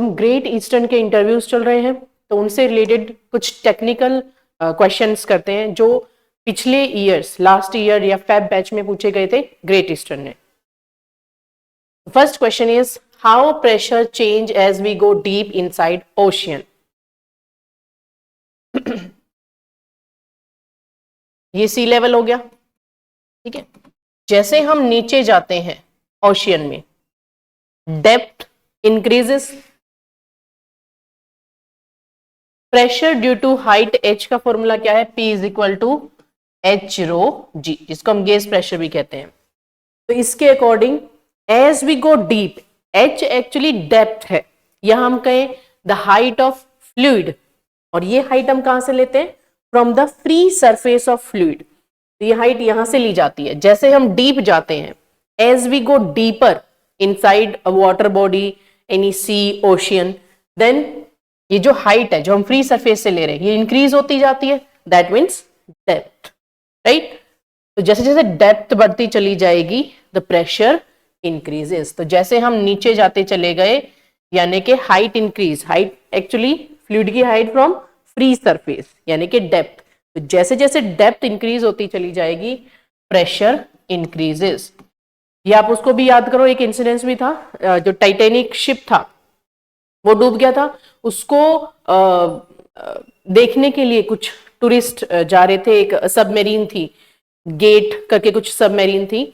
हम great eastern के interviews चल रहे हैं तो उनसे रिलेटेड कुछ टेक्निकल क्वेश्चंस करते हैं जो पिछले ईयर्स, लास्ट ईयर या फेब बैच में पूछे गए थे ग्रेट ईस्टर्न ने। First question is how pressure change as we go deep inside ocean. ये सी लेवल हो गया, ठीक है। जैसे हम नीचे जाते हैं ओशियन में, depth increases, pressure due to height H का फॉर्मूला क्या है, P is equal to H rho G, जिसको हम गेज प्रेशर भी कहते हैं। तो इसके according as we go deep, H actually depth है, यहां हम कहें द हाइट ऑफ फ्लूइड, और ये हाइट हम कहां से लेते हैं, from the free surface of fluid. तो ये हाइट यहां से ली जाती है। जैसे हम डीप जाते हैं, as we go deeper inside a water body, any sea, ocean, then ये जो हाइट है जो हम फ्री सरफेस से ले रहे हैं ये इंक्रीज होती जाती है, दैट मीन्स डेप्थ, राइट। तो जैसे जैसे डेप्थ बढ़ती चली जाएगी द प्रेशर इंक्रीजेस। तो जैसे हम नीचे जाते चले गए यानी कि height increase, height actually fluid की हाइट फ्रॉम फ्री सरफेस यानी कि डेप्थ। तो जैसे जैसे डेप्थ इंक्रीज होती चली जाएगी प्रेशर इंक्रीजेस। ये आप उसको भी याद करो, एक इंसिडेंस भी था, जो टाइटैनिक शिप था वो डूब गया था, उसको देखने के लिए कुछ टूरिस्ट जा रहे थे, एक सबमरीन थी, गेट करके कुछ सबमरीन थी।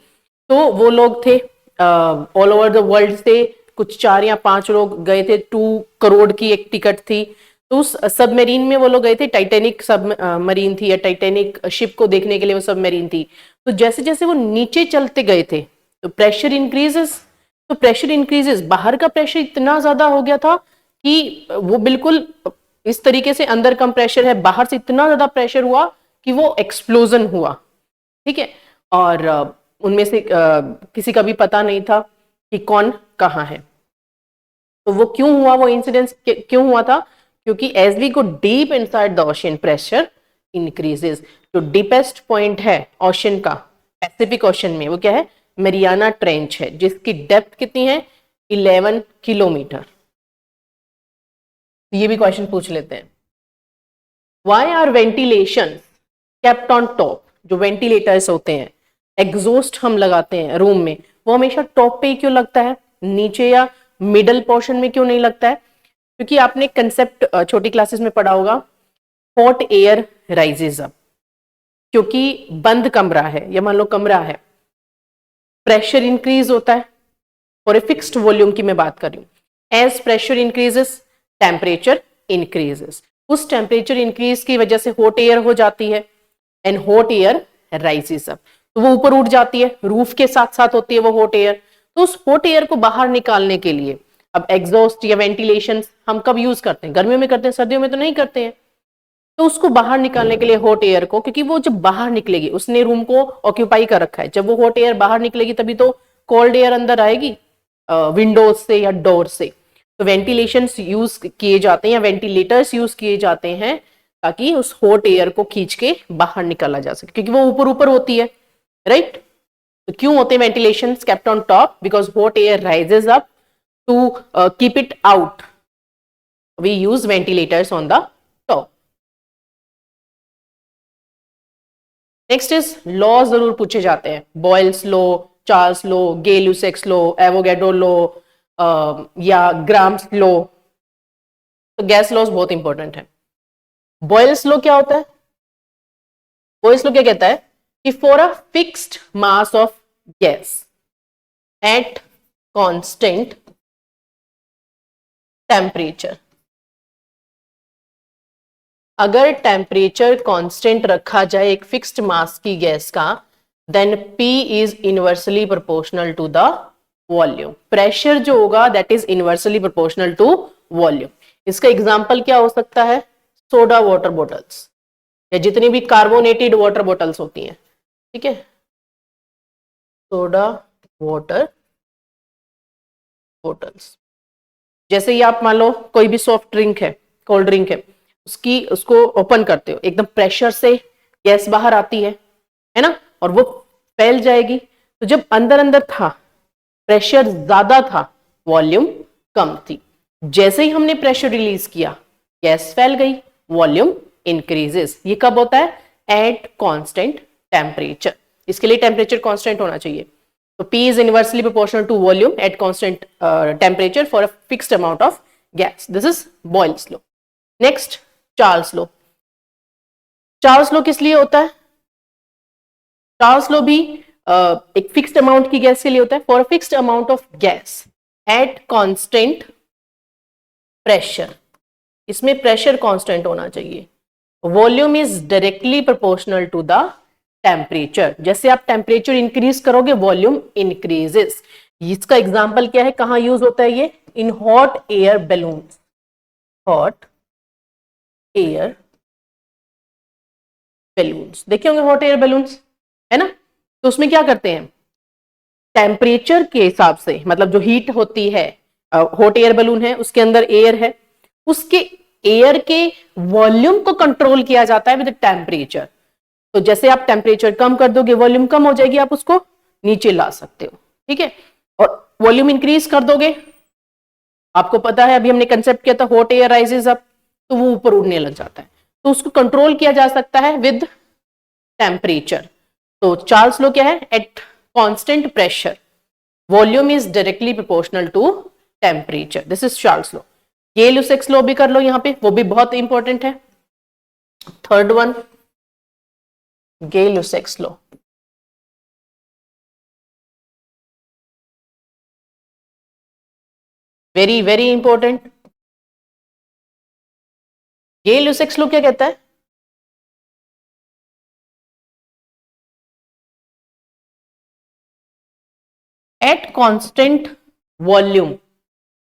तो वो लोग थे ऑल ओवर द वर्ल्ड से, कुछ 4 या 5 लोग गए थे, 2 करोड़ की एक टिकट थी। तो उस सबमरीन में वो लोग गए थे, टाइटैनिक सबमरीन थी या टाइटैनिक शिप को देखने के लिए वो सबमरीन थी। तो जैसे जैसे वो नीचे चलते गए थे तो प्रेशर इंक्रीजेस, तो प्रेशर इंक्रीजेस, बाहर का प्रेशर इतना ज्यादा हो गया था कि वो बिल्कुल इस तरीके से अंदर कम प्रेशर है, बाहर से इतना ज्यादा प्रेशर हुआ कि वो एक्सप्लोजन हुआ, ठीक है। और उनमें से किसी का भी पता नहीं था कि कौन कहाँ है। तो वो क्यों हुआ, वो इंसिडेंस क्यों हुआ था, क्योंकि as we go deep inside the ocean pressure increases. जो डीपेस्ट पॉइंट है ओशियन का, पैसिफिक ओशियन में, वो क्या है, मैरियाना ट्रेंच है, जिसकी डेप्थ कितनी है, 11 किलोमीटर। ये भी क्वेश्चन पूछ लेते हैं। Why are ventilation kept on top. जो वेंटिलेटर्स होते हैं, एग्जॉस्ट हम लगाते हैं रूम में, वो हमेशा टॉप पे ही क्यों लगता है, नीचे या मिडल पोर्शन में क्यों नहीं लगता है? क्योंकि आपने कंसेप्ट छोटी क्लासेस में पढ़ा होगा, हॉट एयर राइजेस अप। क्योंकि बंद कमरा है या मान लो कमरा है, प्रेशर इंक्रीज होता है, और ए फिक्स्ड वॉल्यूम की मैं बात कर रही हूं। As pressure increases temperature increases. उस टेम्परेचर इंक्रीज की वजह से हॉट एयर हो जाती है, and hot air rises up, तो वो ऊपर उठ जाती है, रूफ के साथ साथ होती है वो हॉट एयर। तो उस हॉट एयर को बाहर निकालने के लिए अब एग्जॉस्ट या वेंटिलेशन हम कब यूज करते हैं, गर्मियों में करते हैं, सर्दियों में तो नहीं करते हैं। तो उसको बाहर निकालने के लिए हॉट एयर को, क्योंकि वो जब बाहर निकलेगी, उसने रूम को ऑक्यूपाई कर रखा है, जब वो हॉट एयर बाहर निकलेगी तभी तो कोल्ड एयर अंदर आएगी विंडोज से या डोर से। तो वेंटिलेशन यूज किए जाते हैं या वेंटिलेटर्स यूज किए जाते हैं ताकि उस हॉट एयर को खींच के बाहर निकाला जा सके, क्योंकि वो ऊपर ऊपर होती है, राइट। तो क्यों होते हैं ventilation kept on top, because hot air rises up, to keep it out we use ventilators on the top. Next is law जरूर पूछे जाते हैं, Boyle's law, Charles law, Gay-Lussac's law, Avogadro law या Graham's law. तो gas laws बहुत important है। Boyle's law क्या होता है, बॉयल्स लॉ क्या कहता है कि for a fixed mass of gas at constant temperature, अगर टेम्परेचर कांस्टेंट रखा जाए एक फिक्स्ड मास की गैस का, then P is inversely proportional to the volume. Pressure जो होगा that is inversely proportional to volume. इसका एग्जांपल क्या हो सकता है, सोडा वाटर बॉटल्स या जितनी भी कार्बोनेटेड वाटर बॉटल्स होती हैं, ठीक है, सोडा वाटर बॉटल्स। जैसे ही आप मान लो कोई भी सॉफ्ट ड्रिंक है, कोल्ड ड्रिंक है, उसको ओपन करते हो, एकदम प्रेशर से गैस बाहर आती है ना, और वो फैल जाएगी। तो जब अंदर अंदर था, प्रेशर ज्यादा था, वॉल्यूम कम थी। जैसे ही हमने प्रेशर रिलीज किया, गैस फैल गई, वॉल्यूम इंक्रीजेस। ये कब होता है? At constant temperature. इसके लिए टेम्परेचर कांस्टेंट होना चाहिए। तो P is inversely proportional to volume at constant temperature for a fixed amount of gas. This is Boyle's law. Next, Charles law. Charles law किस लिए होता है? Charles law भी एक फिक्स्ड अमाउंट की गैस के लिए होता है। For a fixed amount of gas at constant pressure, इसमें प्रेशर कांस्टेंट होना चाहिए। Volume is directly proportional to the temperature. जैसे आप टेम्परेचर इंक्रीज करोगे, वॉल्यूम इंक्रीजेस। इसका एग्जांपल क्या है, कहां यूज होता है ये? In hot air balloons. Hot air balloons देखे होंगे, हॉट एयर बैलून्स, है ना? तो उसमें क्या करते हैं, टेम्परेचर के हिसाब से, मतलब जो हीट होती है, हॉट एयर बैलून है, उसके अंदर एयर है, उसके एयर के वॉल्यूम को कंट्रोल किया जाता है विद टेम्परेचर। तो जैसे आप टेम्परेचर कम कर दोगे, वॉल्यूम कम हो जाएगी, आप उसको नीचे ला सकते हो, ठीक है। और वॉल्यूम इंक्रीज कर दोगे, आपको पता है अभी हमने कंसेप्ट किया था, हॉट एयर राइजेस अप, तो वो ऊपर उड़ने लग जाता है। तो उसको कंट्रोल किया जा सकता है विद टेम्परेचर। तो चार्ल्स लॉ क्या है? At constant pressure volume is directly proportional to temperature. This is Charles law. ये ल्यूसेक्स लॉ भी कर लो यहां पे, वो भी बहुत इंपॉर्टेंट है। Third one, Gay-Lussac's law. Very very important. Gay-Lussac's law क्या कहता है? At constant volume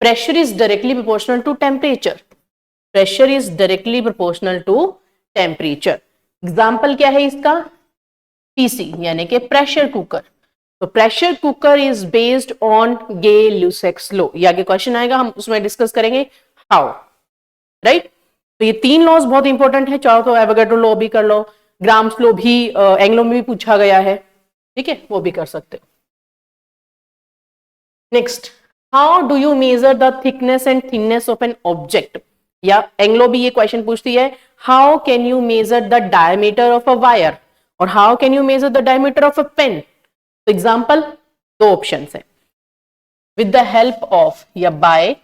pressure is directly proportional to temperature. Pressure is directly proportional to temperature. Example क्या है इसका? पीसी यानी कि प्रेशर कुकर। तो pressure cooker is based on Gay-Lussac's law. ये आगे क्वेश्चन आएगा, हम उसमें डिस्कस करेंगे हाउ, राइट। तो ये तीन लॉज बहुत इंपॉर्टेंट है। चाहो तो एवोगाड्रो लॉ भी कर लो, ग्राम्स लॉ भी एंग्लो में भी पूछा गया है, ठीक है, वो भी कर सकते हो। Next, how do you measure the thickness and thinness of an object? या एंग्लो भी ये क्वेश्चन पूछती है, how can you measure the diameter of a wire, और how can you measure the diameter of a pen? तो example, दो option है, विद द हेल्प ऑफ या बाय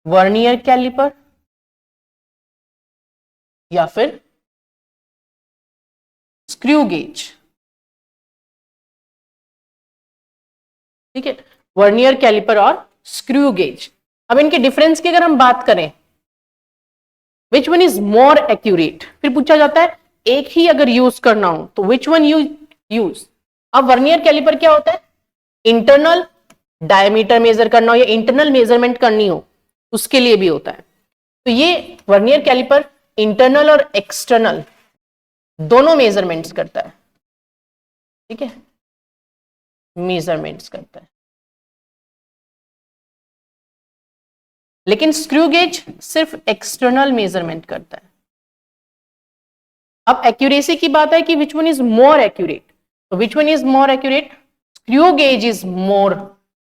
वर्नियर कैलिपर या फिर स्क्रू गेज, ठीक है, वर्नियर कैलिपर और स्क्रू गेज। अब इनके डिफरेंस की अगर हम बात करें, विच वन इज मोर एक्यूरेट, फिर पूछा जाता है एक ही अगर यूज करना हो तो विच वन यू यूज। अब वर्नियर कैलिपर क्या होता है? इंटरनल डायमीटर मेजर करना हो या इंटरनल मेजरमेंट करनी हो, उसके लिए भी होता है। तो ये वर्नियर कैलिपर इंटरनल और एक्सटर्नल दोनों मेजरमेंट्स करता है, ठीक है, मेजरमेंट्स करता है। लेकिन स्क्रू गेज सिर्फ एक्सटर्नल मेजरमेंट करता है। अब एक्यूरेसी की बात है कि which one is more accurate, तो which one is more accurate? Screw gauge is more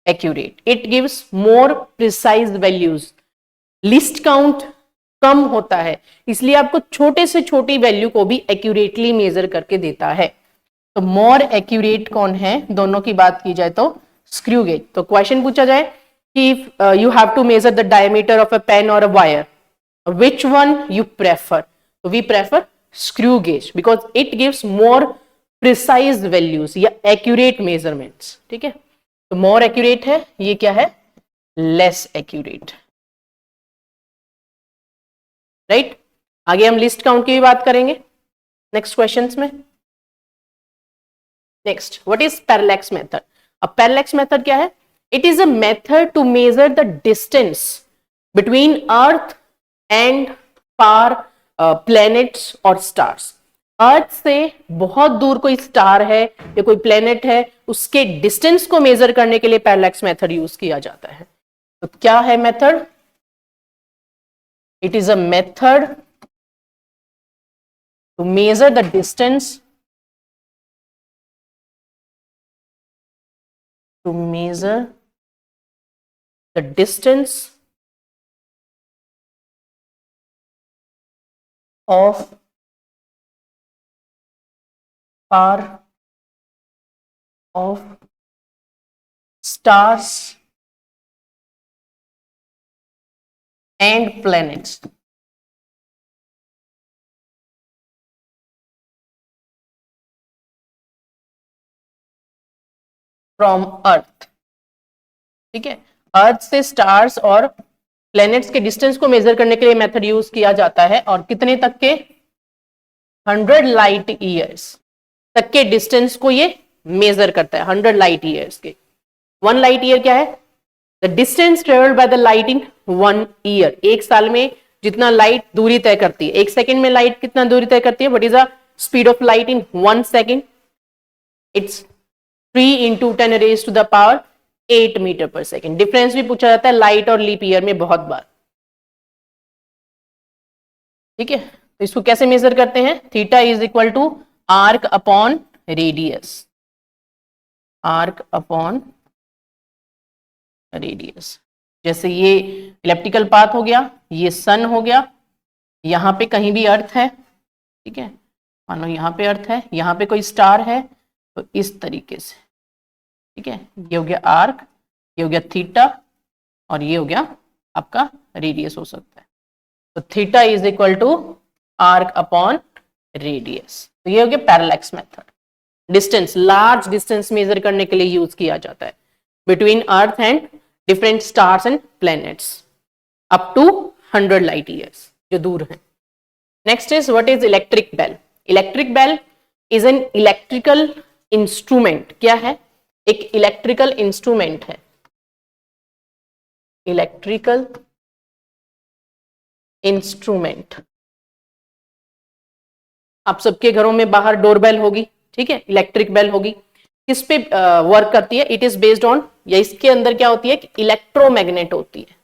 accurate, it gives more precise values. Least count कम होता है, इसलिए आपको छोटे से छोटी वैल्यू को भी एक्यूरेटली मेजर करके देता है। तो मोर एक्यूरेट कौन है? दोनों की बात की जाए तो स्क्रू गेज। तो क्वेश्चन पूछा जाए कि you have to measure the diameter of a pen और a wire, which one you prefer? तो we prefer screw gauge because it gives more precise values या एक्यूरेट मेजरमेंट्स, ठीक है। तो मोर एक्यूरेट है, ये क्या है? Less accurate, right. आगे हम लिस्ट काउंट की भी बात करेंगे नेक्स्ट क्वेश्चंस में। Next, what is parallax method? अब पैरेलैक्स मेथड क्या है? It is a method to measure the distance between earth and far planets और स्टार्स। अर्थ से बहुत दूर कोई स्टार है या कोई प्लैनेट है, उसके डिस्टेंस को मेजर करने के लिए पैरेलैक्स मेथड यूज किया जाता है। तो क्या है method? It is a method to measure the distance, to measure the distance of far of stars and planets from earth. ठीक है, अर्थ से स्टार्स और प्लैनेट्स के डिस्टेंस को मेजर करने के लिए मेथड यूज किया जाता है, और कितने तक के 100 लाइट ईयर्स तक के डिस्टेंस को ये मेजर करता है, 100 लाइट ईयर्स के। 1 लाइट ईयर क्या है? The distance travelled by the light in 1 year. एक साल में जितना लाइट दूरी तय करती है, एक सेकंड में लाइट कितना दूरी तय करती है? What is the speed of light in 1 second? It's 3 into 10 raised to the power 8 metre per second. Difference भी पूछा जाता है लाइट और लीप ईयर में बहुत बार। ठीक है, तो इसको कैसे मेजर करते हैं? Theta is equal to arc upon radius, arc upon radius. जैसे ये इलेप्टिकल पाथ हो गया, ये सन हो गया, यहां पे कहीं भी अर्थ है, ठीक है, मानो यहां पे अर्थ है, यहां पे कोई स्टार है, तो इस तरीके से, ठीक है, ये हो गया आर्क, ये हो गया थीटा, और ये हो गया आपका रेडियस हो सकता है। तो theta is equal to arc upon radius. तो ये हो गया parallax method. Distance, large distance measure करने के लिए यूज किया जाता है between earth and different stars and planets up to 100 light years जो दूर है। Next is what is electric bell? Electric bell is an electrical instrument. क्या है? एक इलेक्ट्रिकल इंस्ट्रूमेंट है, इलेक्ट्रिकल इंस्ट्रूमेंट। आप सबके घरों में बाहर डोरबेल होगी, ठीक है, इलेक्ट्रिक बेल होगी। किस पे वर्क करती है? इट इज बेस्ड ऑन, या इसके अंदर क्या होती है? इलेक्ट्रोमैग्नेट होती है।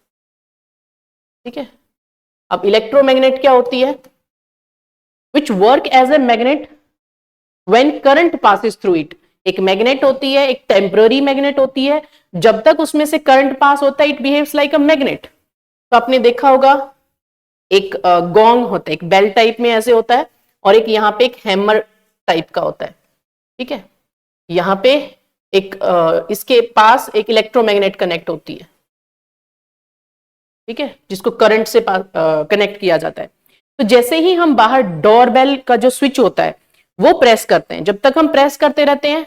ठीक है, अब इलेक्ट्रोमैग्नेट क्या होती है? Which work as a magnet when current passes through it. एक मैग्नेट होती है, एक टेम्पररी मैग्नेट होती है, जब तक उसमें से करंट पास होता है it behaves like a magnet. तो आपने देखा होगा एक गोंग होता है, एक बेल टाइप में ऐसे होता है, और एक यहाँ पे एक हैमर टाइप का होता है। ठीक है, यहाँ पे एक इसके पास एक इलेक्ट्रोमैग्नेट कनेक्ट होती है, ठीक है, जिसको करंट से कनेक्ट किया जाता है। तो जैसे ही हम बाहर डोरबेल का जो स्विच होता है वो प्रेस करते हैं, जब तक हम प्रेस करते रहते हैं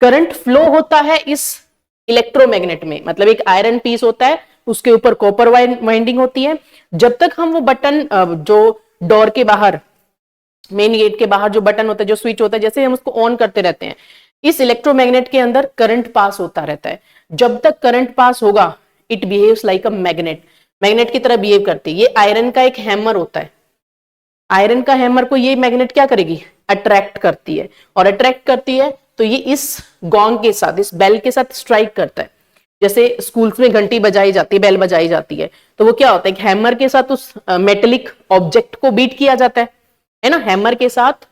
करंट फ्लो होता है इस इलेक्ट्रोमैग्नेट में। मतलब एक आयरन पीस होता है, उसके ऊपर कॉपर वाइंडिंग होती है। जब तक हम वो बटन जो डोर के बाहर, मेन गेट के बाहर जो बटन होता है, जो स्विच होता है, जैसे हम उसको ऑन करते रहते हैं, इस इलेक्ट्रोमैग्नेट के अंदर करंट पास होता रहता है। जब तक करंट पास होगा it behaves like a magnet, magnet की तरह बिहेव करती है। ये आयरन का एक हैमर होता है, आयरन का हैमर को ये मैग्नेट क्या करेगी? अट्रैक्ट करती है, और अट्रैक्ट करती है तो ये इस गॉन्ग के साथ, इस बेल के साथ स्ट्राइक करता है। जैसे स्कूल्स में घंटी बजाई जाती है, बेल बजाई जाती है, तो वो क्या होता है? एक हैमर के साथ उस मेटेलिक ऑब्जेक्ट को बीट किया जाता है ना, हैमर के साथ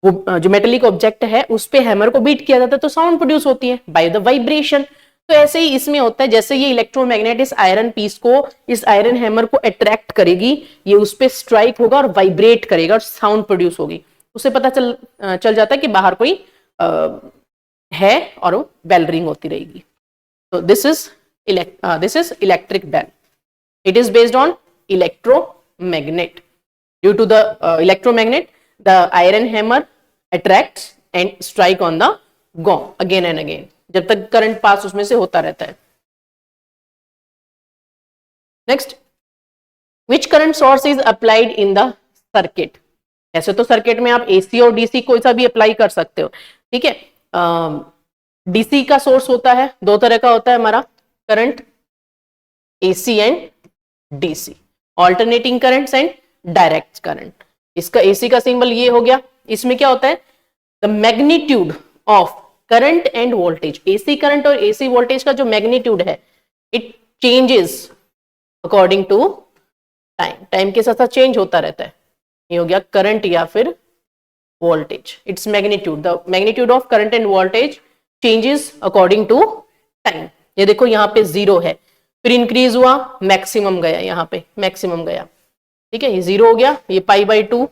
वो जो मेटेलिक ऑब्जेक्ट है उस पे हैमर को बीट किया जाता है, तो साउंड प्रोड्यूस होती है बाय द वाइब्रेशन। तो ऐसे ही इसमें होता है, जैसे ये इलेक्ट्रोमैग्नेट इस आयरन पीस को, इस आयरन हैमर को अट्रैक्ट करेगी, ये उस पे स्ट्राइक होगा और वाइब्रेट करेगा और साउंड प्रोड्यूस होगी। उससे पता चल जाता है कि बाहर कोई है, और वो बेल रिंग होती रहेगी। तो this is electric bell. It is based on electromagnet. Due to the electromagnet the iron hammer attracts and strike on the gong again and again, जब तक करंट पास उसमें से होता रहता है। Next, which current source is applied in the circuit? ऐसे तो circuit में आप एसी और डीसी कोई सा भी अप्लाई कर सकते हो, ठीक है। डीसी का सोर्स होता है, दो तरह का होता है हमारा current, AC and DC, alternating currents and direct current. इसका एसी का सिंबल ये हो गया। इसमें क्या होता है? The magnitude of current and voltage, AC current और एसी वोल्टेज का जो मैग्नीट्यूड है it changes according to time, time के साथ साथ चेंज होता रहता है। ये हो गया करंट या फिर voltage, its magnitude, the magnitude of current and voltage changes according to time. ये देखो यहाँ पे 0 है, फिर इंक्रीज हुआ, मैक्सिमम गया, यहाँ पे मैक्सिमम गया, ठीक है, ये 0 हो गया, ये π/2,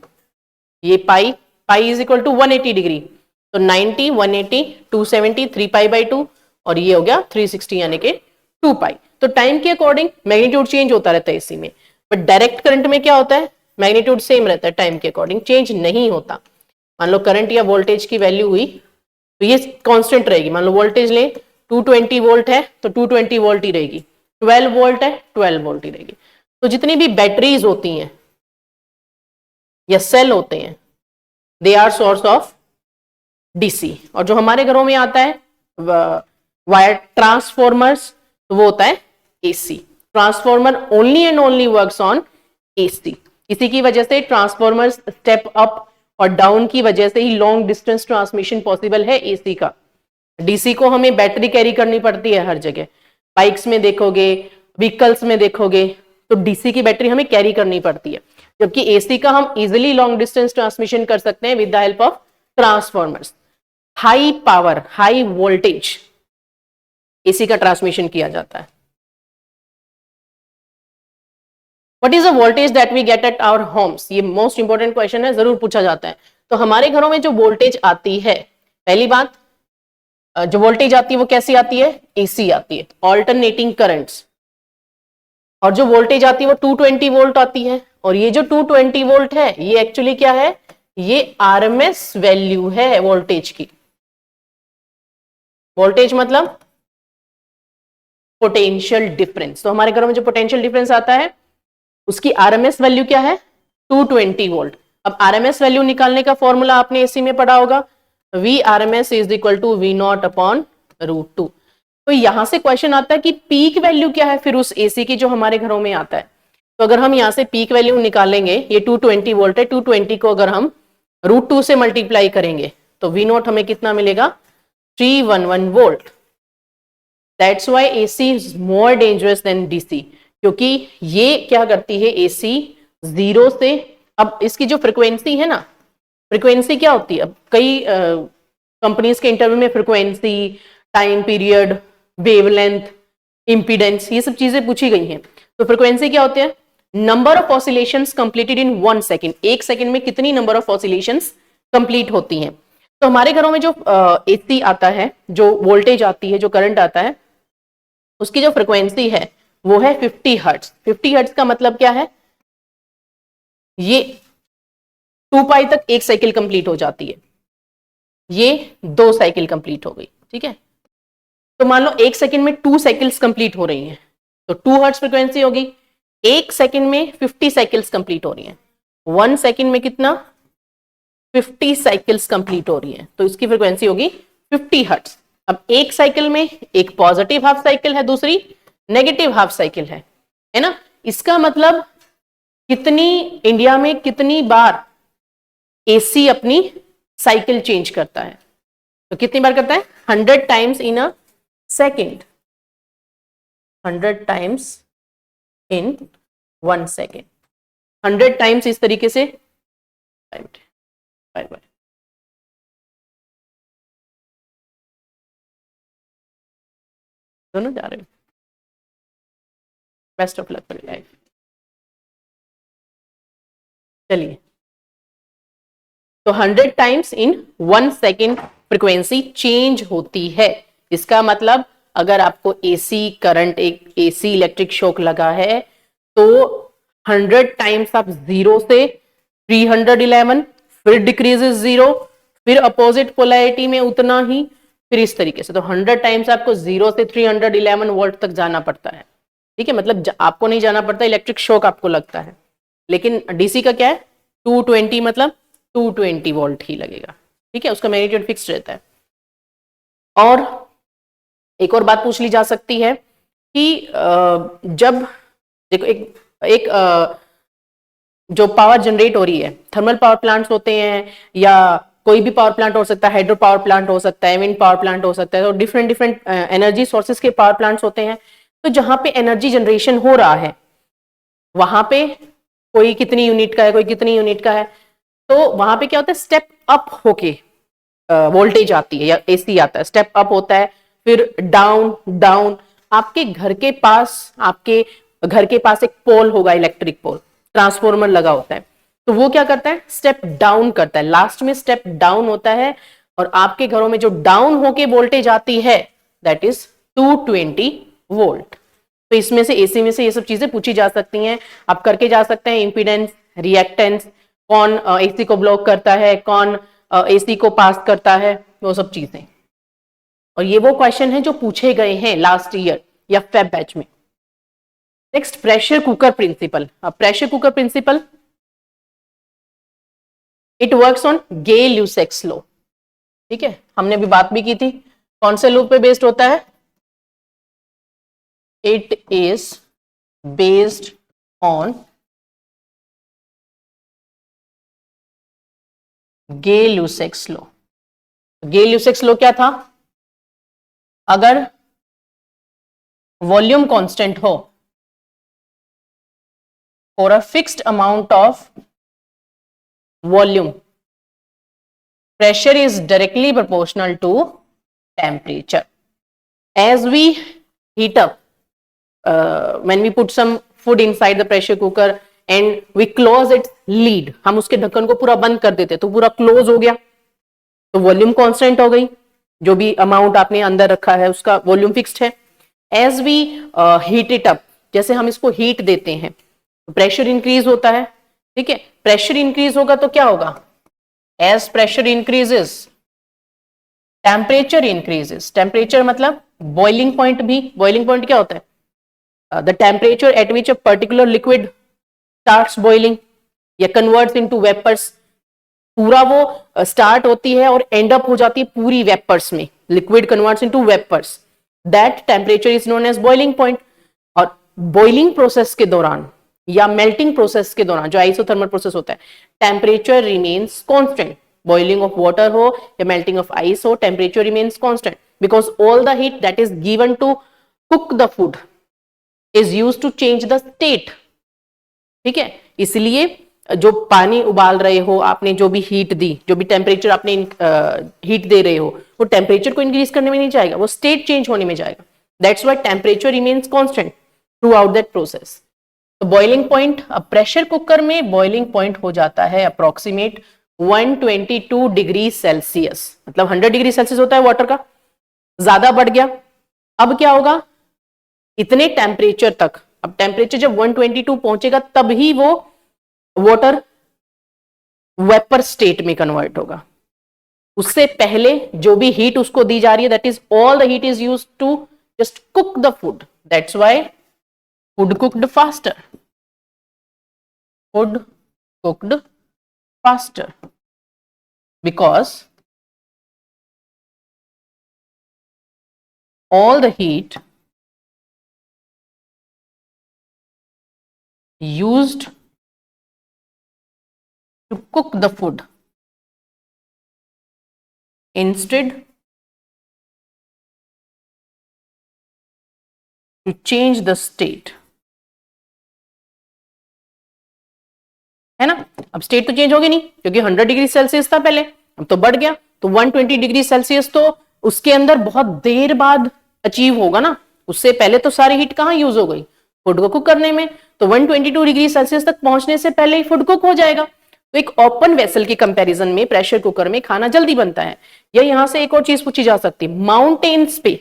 ये pi is equal to 180 degree, तो 90, 180, 270, 3π/2 और ये हो गया 360 यानी कि 2π। तो टाइम के अकॉर्डिंग मैग्नीट्यूड चेंज होता रहता है इसी में, बट डायरेक्ट करंट में क्या होता है, मैग्नीट्यूड सेम रहता है, टाइम के अकॉर्डिंग चेंज नहीं होता। मान लो करंट या वोल्टेज की वैल्यू हुई तो ये कांस्टेंट रहेगी। मान लो वोल्टेज ले 220 वोल्ट है तो 220 वोल्ट ही रहेगी, 12 वोल्ट है 12 वोल्ट ही रहेगी। तो जितनी भी बैटरीज होती हैं या सेल होते हैं, they are source of DC. और जो हमारे घरों में आता है वायर ट्रांसफॉर्मर्स, तो वो होता है AC. Transformer only and only works on AC. इसी की वजह से ट्रांसफॉर्मर्स स्टेप अप और डाउन की वजह से ही लॉन्ग डिस्टेंस ट्रांसमिशन पॉसिबल है एसी का। डीसी को हमें बैटरी कैरी करनी पड़ती है हर जगह, बाइक्स में देखोगे, व्हीकल्स में देखोगे, तो डीसी की बैटरी हमें कैरी करनी पड़ती है, जबकि एसी का हम इजिली लॉन्ग डिस्टेंस ट्रांसमिशन कर सकते हैं with the help of transformers. High power, high voltage AC का ट्रांसमिशन किया जाता है। What is the voltage that we get at our homes? ये मोस्ट इंपॉर्टेंट क्वेश्चन है, जरूर पूछा जाता है। तो हमारे घरों में जो वोल्टेज आती है, पहली बात जो वोल्टेज आती है वो कैसी आती है, एसी आती है, ऑल्टरनेटिंग करंट्स। और जो वोल्टेज आती है वो 220 वोल्ट आती है। और ये जो 220 वोल्ट है ये एक्चुअली क्या है, ये आरएमएस वैल्यू है वोल्टेज की। वोल्टेज मतलब पोटेंशियल डिफरेंस। तो हमारे घरों में जो पोटेंशियल डिफरेंस आता है उसकी आरएमएस वैल्यू क्या है, 220 वोल्ट। अब आरएमएस वैल्यू निकालने का फॉर्मूला आपने एसी में पढ़ा होगा, V RMS is equal to V naught upon √2। तो यहां से क्वेश्चन आता है कि पीक वैल्यू क्या है फिर उस एसी की जो हमारे घरों में आता है। तो अगर हम यहां से पीक वैल्यू निकालेंगे, ये 220 वोल्ट है, 220 को अगर हम √2 से मल्टीप्लाई करेंगे तो वी नॉट हमें कितना मिलेगा, 311 volt. That's why AC is more dangerous than DC, क्योंकि ये क्या करती है एसी 0 से, अब इसकी जो फ्रिक्वेंसी है ना, फ्रिक्वेंसी क्या होती है, अब कई कंपनीज के इंटरव्यू में frequency, time period, wavelength, impedance, ये सब चीजें पूछी गई हैं। तो फ्रिक्वेंसी क्या होती है, number of oscillations completed in 1 second, एक सेकेंड में कितनी नंबर ऑफ ऑसिलेशंस कंप्लीट होती हैं। तो हमारे घरों में जो एसी आता है, जो वोल्टेज आती है, जो करंट आता है, उसकी जो फ्रिक्वेंसी है वो है 50 हर्ट्ज। 50 हर्ट्ज का मतलब क्या है, ये 2π तक एक साइकिल कंप्लीट हो जाती है, ये 2 साइकिल कंप्लीट हो गई, ठीक है। तो मान लो एक सेकंड में 2 साइकिल्स कंप्लीट हो रही हैं, तो 2 हर्ट्ज फ्रिक्वेंसी होगी। एक सेकंड में 50 साइकिल्स कंप्लीट हो रही हैं, 1 सेकंड में कितना, 50 साइकिल्स कंप्लीट हो रही हैं, तो इसकी फ्रिक्वेंसी होगी 50 हर्ट्ज। अब एक साइकिल में एक पॉजिटिव हाफ साइकिल है, दूसरी नेगेटिव हाफ साइकिल है ना। इसका मतलब कितनी, इंडिया में कितनी बार एसी अपनी साइकिल चेंज करता है, तो कितनी बार करता है, 100 times in a second, 100 times in 1 second, 100 times इस तरीके से। Bye bye. दोनों जा रहे हो, best of luck for life. चलिए, तो 100 times in 1 second frequency change होती है। इसका मतलब अगर आपको एसी करंट, एक एसी इलेक्ट्रिक शॉक लगा है, तो 100 टाइम्स आप 0 से 311, फिर डिक्रीजेस 0, फिर अपोजिट पोलैरिटी में उतना ही, फिर इस तरीके से। तो 100 टाइम्स आपको 0 से 311 वोल्ट तक जाना पड़ता है, ठीक है। मतलब आपको नहीं जाना पड़ता, इलेक्ट्रिक शॉक आपको लगता है। लेकिन डीसी का क्या है, 220 मतलब 220 वोल्ट ही लगेगा, ठीक है, उसका मैग्नीट्यूड फिक्स रहता है। और एक और बात पूछ ली जा सकती है कि जब देखो एक जो पावर जनरेट हो रही है, थर्मल पावर प्लांट्स होते हैं या कोई भी पावर प्लांट हो सकता है, हाइड्रो पावर प्लांट हो सकता है, विंड पावर प्लांट हो सकता है, तो डिफरेंट डिफरेंट एनर्जी सोर्सेज के पावर प्लांट्स होते हैं। तो जहां पे एनर्जी जनरेशन हो रहा है वहां पे कोई कितनी यूनिट का है, कोई कितनी यूनिट का है, तो वहां पे क्या होता है, स्टेप अप होके वोल्टेज आती है या एसी आता है, स्टेप अप होता है, फिर डाउन डाउन, आपके घर के पास एक पोल होगा, इलेक्ट्रिक पोल, ट्रांसफॉर्मर लगा होता है, तो वो क्या करता है, स्टेप डाउन करता है, लास्ट में स्टेप डाउन होता है, और आपके घरों में जो डाउन होके वोल्टेज आती है दैट इज 220 वोल्ट। तो इसमें से एसी में से ये सब चीजें पूछी जा सकती हैं, आप करके जा सकते हैं, इंपीडेंस, रिएक्टेंस, कौन एसी को ब्लॉक करता है, कौन एसी को पास करता है, वो सब चीजें। और ये वो क्वेश्चन है जो पूछे गए हैं लास्ट ईयर या फेब बैच में। Next, pressure cooker principle. अब pressure cooker principle, it works on Gay-Lussac's law. ठीक है, हमने भी बात भी की थी, कौन से लॉ पे बेस्ड होता है, it is based on Gay-Lussac's law. Gay-Lussac's law क्या था, अगर वॉल्यूम कांस्टेंट हो for a fixed amount of volume, pressure is directly proportional to temperature. As we heat up, when we put some food inside the pressure cooker and we close its lid, हम उसके ढक्कन को पूरा बंद कर देते तो पूरा क्लोज हो गया, तो वॉल्यूम कांस्टेंट हो गई, जो भी अमाउंट आपने अंदर रखा है उसका वॉल्यूम फिक्स्ड है। As we heat it up, जैसे हम इसको हीट देते हैं प्रेशर इंक्रीज होता है। ठीक है, प्रेशर इंक्रीज होगा तो क्या होगा, as pressure increases temperature increases. Temperature मतलब बॉइलिंग पॉइंट भी, बॉइलिंग पॉइंट क्या होता है, the temperature at which a particular liquid starts boiling या कन्वर्ट्स इनटू वेपर्स। पूरा वो स्टार्ट होती है और एंड अप हो जाती है पूरी वेपर्स में, liquid converts into vapours, that temperature is known as boiling point. और बॉइलिंग प्रोसेस के दौरान या मेल्टिंग प्रोसेस के दौरान, जो आइसोथर्मल प्रोसेस होता है, temperature remains constant. Boiling of water हो या मेल्टिंग ऑफ आइस हो, temperature remains constant because all the heat that is given to cook the food is used to change the state. ठीक है, इसलिए जो पानी उबाल रहे हो आपने, जो भी हीट दी, जो भी टेम्परेचर आपने हीट दे रहे हो, वो टेम्परेचर को इंक्रीज करने में नहीं जाएगा, वो स्टेट चेंज होने में जाएगा। That's why temperature remains constant through out that process. तो बॉइलिंग पॉइंट, अब प्रेशर कुकर में बॉइलिंग पॉइंट हो जाता है अप्रोक्सीमेट 122 डिग्री सेल्सियस, मतलब 100 डिग्री सेल्सियस होता है वाटर का, ज्यादा बढ़ गया। अब क्या होगा, इतने टेम्परेचर तक, अब टेम्परेचर जब 122 पहुंचेगा तब ही वो वाटर वेपर स्टेट में कन्वर्ट होगा। उससे पहले जो भी हीट उसको दी जा रही है, that is all the heat is used to just cook the food. That's why food cooked faster, food cooked faster, because all the heat used to cook the food instead to change the state, है ना। अब state तो change होगी नहीं क्योंकि 100 degree Celsius था पहले, अब तो बढ़ गया, तो 120 डिग्री सेल्सियस तो उसके अंदर बहुत देर बाद अचीव होगा ना, उससे पहले तो सारी हीट कहाँ यूज हो गई, फूड को कुक करने में। तो 122 डिग्री सेल्सियस तक पहुंचने से पहले ही फूड कुक हो जाएगा। तो एक ओपन वेसल की कंपैरिजन में प्रेशर कुकर में खाना जल्दी बनता है। या यहां से एक और चीज पूछी जा सकती है, माउंटेन्स पे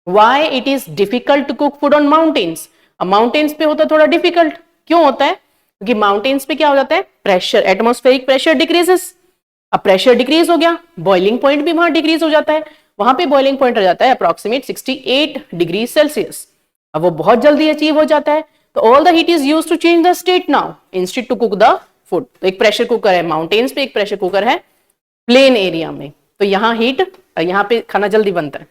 why it is difficult to cook food on mountains. अब माउंटेन्स पे होता है थोड़ा डिफिकल्ट, क्यों होता है, क्योंकि माउंटेन्स पे क्या हो जाता है, प्रेशर, एटमॉस्फेरिक प्रेशर डिक्रीजेस। अब प्रेशर डिक्रीज हो गया, बॉइलिंग पॉइंट भी वहां डिक्रीज हो जाता है, वहां पे बॉइलिंग पॉइंट रह जाता है अप्रोक्सीमेट 68 डिग्री सेल्सियस। अब वो बहुत जल्दी अचीव हो जाता है। तो all the heat is used to change the state now instead to cook the food. तो एक प्रेशर कुकर है माउंटेन्स पे, एक प्रेशर कुकर है प्लेन एरिया में। तो यहाँ हीट, यहाँ पे खाना जल्दी बनता है।